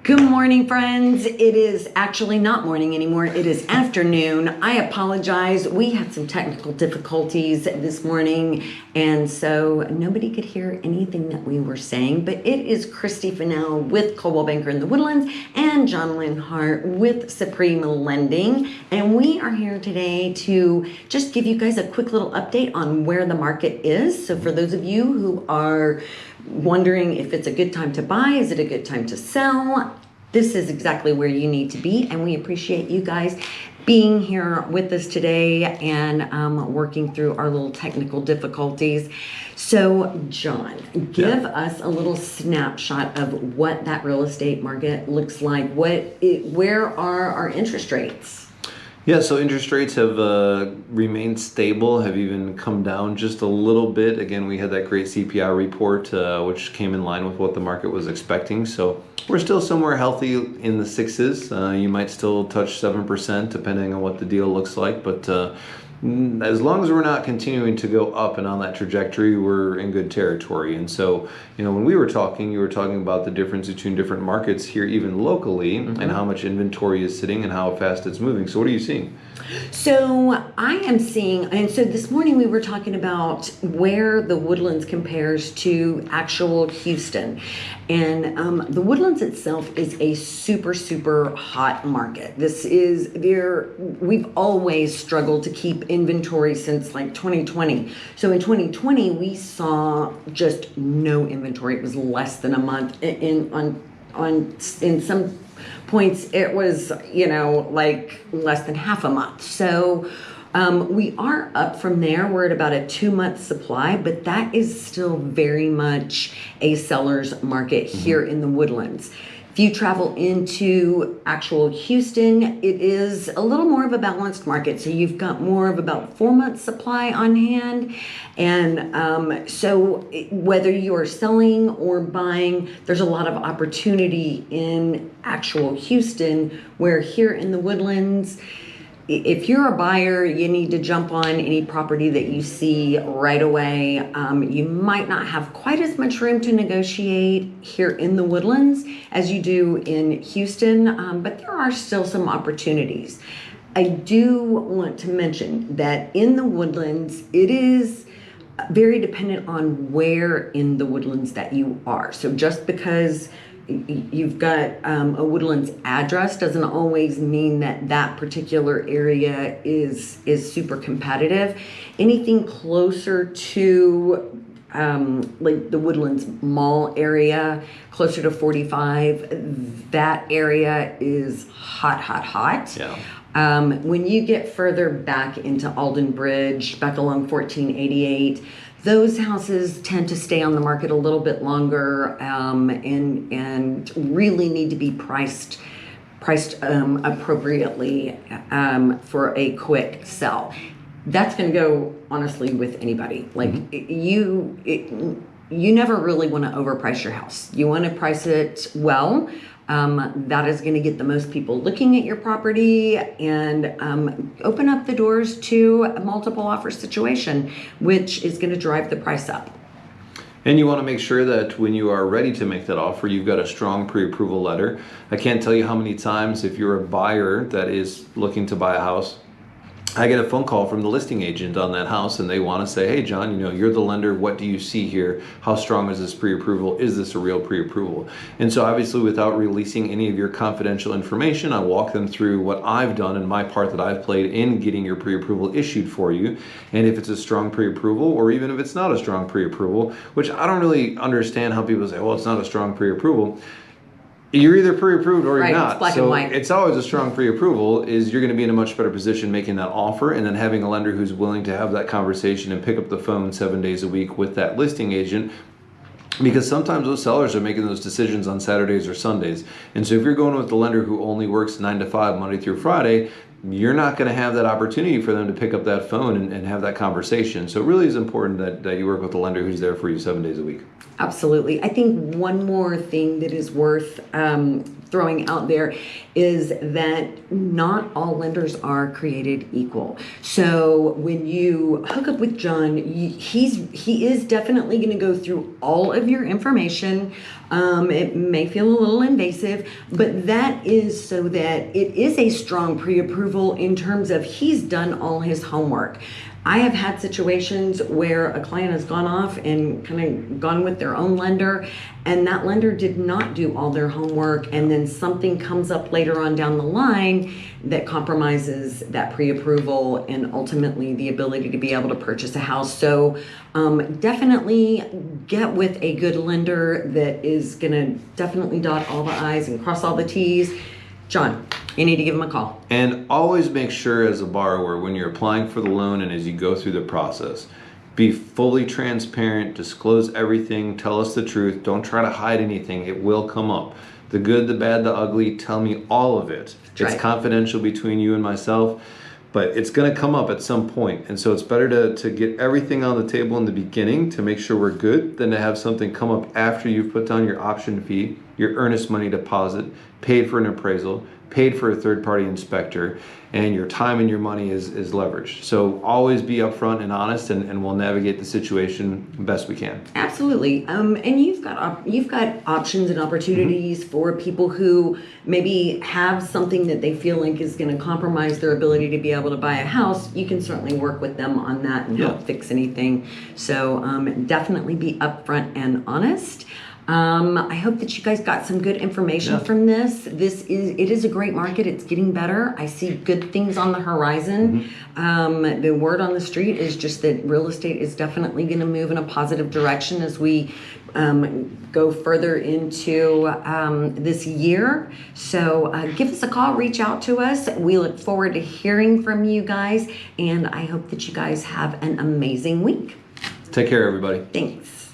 Good morning, friends. It is actually not morning anymore. It is afternoon. I apologize. We had some technical difficulties this morning, and so nobody could hear anything that we were saying. But it is Christy Fennell with Coldwell Banker in the Woodlands and John Lynn Hart with Supreme Lending. And we are here today to just give you guys a quick little update on where the market is. So for those of you who are wondering if it's a good time to buy, is it a good time to sell? This is exactly where you need to be, and we appreciate you guys being here with us today and working through our little technical difficulties. So, John, give us a little snapshot of what that real estate market looks like. Where are our interest rates? Yeah, so interest rates have remained stable, have even come down just a little bit. Again, we had that great CPI report, which came in line with what the market was expecting. So we're still somewhere healthy in the sixes. You might still touch 7% depending on what the deal looks like. But as long as we're not continuing to go up and on that trajectory, we're in good territory. And so, when we were talking, you were talking about the difference between different markets here, even locally, and how much inventory is sitting and how fast it's moving. So what are you seeing? So I am seeing, and so this morning we were talking about where the Woodlands compares to actual Houston. And the Woodlands itself is a super, super hot market. We've always struggled to keep inventory since like 2020. So in 2020, we saw just no inventory. It was less than a month. In some points, it was, like less than half a month. So we are up from there. We're at about a 2-month supply, but that is still very much a seller's market here in the Woodlands. If you travel into actual Houston, it is a little more of a balanced market. So you've got more of about 4 months supply on hand. And so whether you're selling or buying, there's a lot of opportunity in actual Houston, where here in the Woodlands, if you're a buyer, you need to jump on any property that you see right away. You might not have quite as much room to negotiate here in the Woodlands as you do in Houston, but there are still some opportunities. I do want to mention that in the Woodlands, it is very dependent on where in the Woodlands that you are. So just because you've got a Woodlands address doesn't always mean that that particular area is super competitive. Anything closer to like the Woodlands Mall area, closer to 45, that area is hot. Yeah. When you get further back into Alden Bridge, back along 1488, those houses tend to stay on the market a little bit longer and really need to be priced appropriately for a quick sell. That's going to go honestly with anybody. Like you never really want to overprice your house. You want to price it well. That is going to get the most people looking at your property and open up the doors to a multiple offer situation, which is going to drive the price up. And you want to make sure that when you are ready to make that offer, you've got a strong pre-approval letter. I can't tell you how many times, if you're a buyer that is looking to buy a house, I get a phone call from the listing agent on that house, and they want to say, hey, John, you're the lender. What do you see here? How strong is this pre-approval? Is this a real pre-approval? And so obviously, without releasing any of your confidential information, I walk them through what I've done and my part that I've played in getting your pre-approval issued for you. And if it's a strong pre-approval, or even if it's not a strong pre-approval, which I don't really understand how people say, well, it's not a strong pre-approval. You're either pre-approved or you're not. It's black and white. It's always a strong pre-approval. Is you're going to be in a much better position making that offer, and then having a lender who's willing to have that conversation and pick up the phone 7 days a week with that listing agent. Because sometimes those sellers are making those decisions on Saturdays or Sundays. And so if you're going with the lender who only works 9 to 5, Monday through Friday, you're not going to have that opportunity for them to pick up that phone and have that conversation. So it really is important that you work with a lender who's there for you 7 days a week. Absolutely. I think one more thing that is worth throwing out there is that not all lenders are created equal. So when you hook up with John, he is definitely going to go through all of your information. It may feel a little invasive, but that is so that it is a strong pre-approval in terms of he's done all his homework. I have had situations where a client has gone off and kind of gone with their own lender, and that lender did not do all their homework, and then something comes up later on down the line that compromises that pre-approval and ultimately the ability to be able to purchase a house. So definitely get with a good lender that is going to definitely dot all the I's and cross all the T's. John, you need to give him a call. And always make sure as a borrower, when you're applying for the loan and as you go through the process, be fully transparent, disclose everything, tell us the truth. Don't try to hide anything. It will come up. The good, the bad, the ugly, tell me all of it. Right. It's confidential between you and myself, but it's going to come up at some point. And so it's better to get everything on the table in the beginning to make sure we're good than to have something come up after you've put down your option fee, your earnest money deposit, paid for an appraisal, paid for a third-party inspector, and your time and your money is leveraged. So always be upfront and honest, and we'll navigate the situation best we can. Absolutely. And you've got options and opportunities for people who maybe have something that they feel like is going to compromise their ability to be able to buy a house. You can certainly work with them on that and help fix anything. So definitely be upfront and honest. I hope that you guys got some good information from this. It is a great market. It's getting better. I see good things on the horizon. The word on the street is just that real estate is definitely going to move in a positive direction as we go further into this year. So give us a call, reach out to us. We look forward to hearing from you guys, and I hope that you guys have an amazing week. Take care, everybody. Thanks.